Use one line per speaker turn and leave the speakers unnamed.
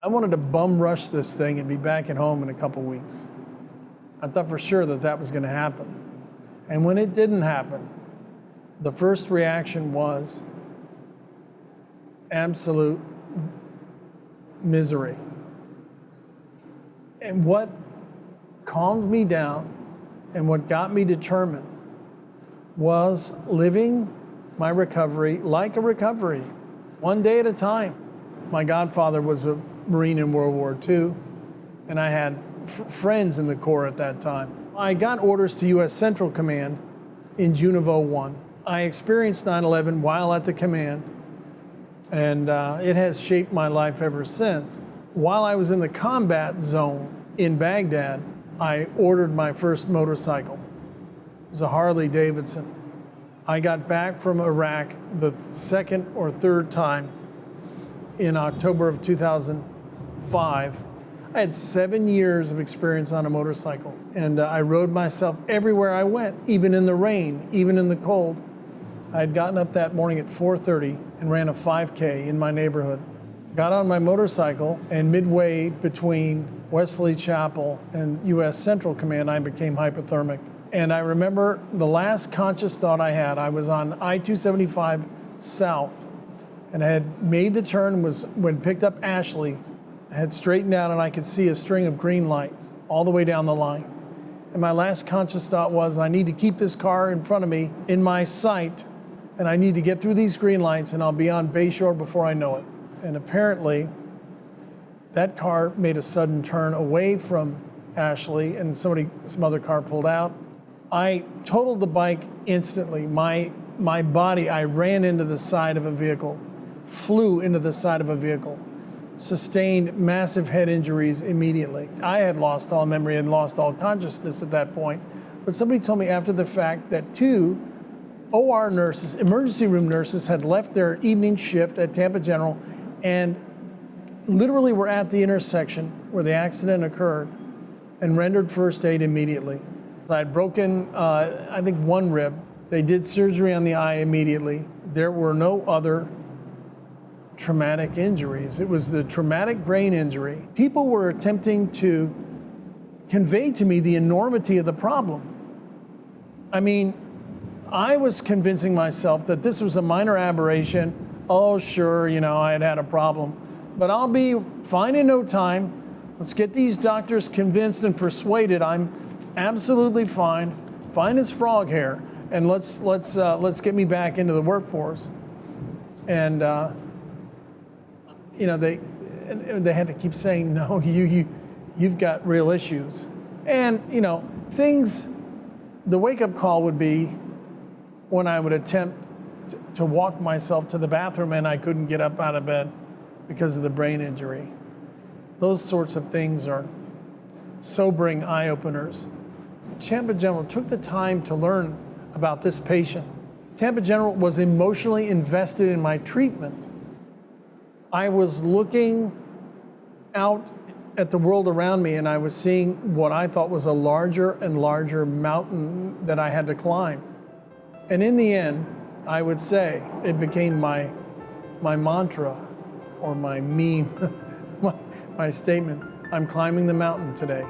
I wanted to bum rush this thing and be back at home in a couple weeks. I thought for sure that that was going to happen. And when it didn't happen, the first reaction was absolute misery. And what calmed me down and what got me determined was living my recovery like a recovery, one day at a time. My godfather was a Marine in World War II, and I had friends in the Corps at that time. I got orders to U.S. Central Command in June of '01. I experienced 9/11 while at the command, and it has shaped my life ever since. While I was in the combat zone in Baghdad, I ordered my first motorcycle. It was a Harley Davidson. I got back from Iraq the second or third time in October of 2005. I had 7 years of experience on a motorcycle, and I rode myself everywhere I went, even in the rain, even in the cold. I had gotten up that morning at 4:30 and ran a 5K in my neighborhood. Got on my motorcycle, and midway between Wesley Chapel and U.S. Central Command, I became hypothermic. And I remember the last conscious thought I had, I was on I-275 South, and I had made the turn, when picked up Ashley, I had straightened out, and I could see a string of green lights all the way down the line. And my last conscious thought was, I need to keep this car in front of me in my sight, and I need to get through these green lights, and I'll be on Bayshore before I know it. And apparently, that car made a sudden turn away from Ashley, and some other car pulled out. I totaled the bike instantly. My body, I ran into the side of a vehicle, flew into the side of a vehicle, sustained massive head injuries immediately. I had lost all memory and lost all consciousness at that point. But somebody told me after the fact that 2 OR nurses, emergency room nurses, had left their evening shift at Tampa General and literally were at the intersection where the accident occurred and rendered first aid immediately. I had broken, I think, 1 rib. They did surgery on the eye immediately. There were no other traumatic injuries. It was the traumatic brain injury. People were attempting to convey to me the enormity of the problem. I mean, I was convincing myself that this was a minor aberration. Oh, sure, I had had a problem, but I'll be fine in no time. Let's get these doctors convinced and persuaded I'm absolutely fine as frog hair, and let's get me back into the workforce. And they had to keep saying, no, you've got real issues. And the wake-up call would be when I would attempt to walk myself to the bathroom and I couldn't get up out of bed because of the brain injury. Those sorts of things are sobering eye-openers. Tampa General took the time to learn about this patient. Tampa General was emotionally invested in my treatment. I was looking out at the world around me, and I was seeing what I thought was a larger and larger mountain that I had to climb. And in the end, I would say it became my mantra or my meme, my statement. I'm climbing the mountain today.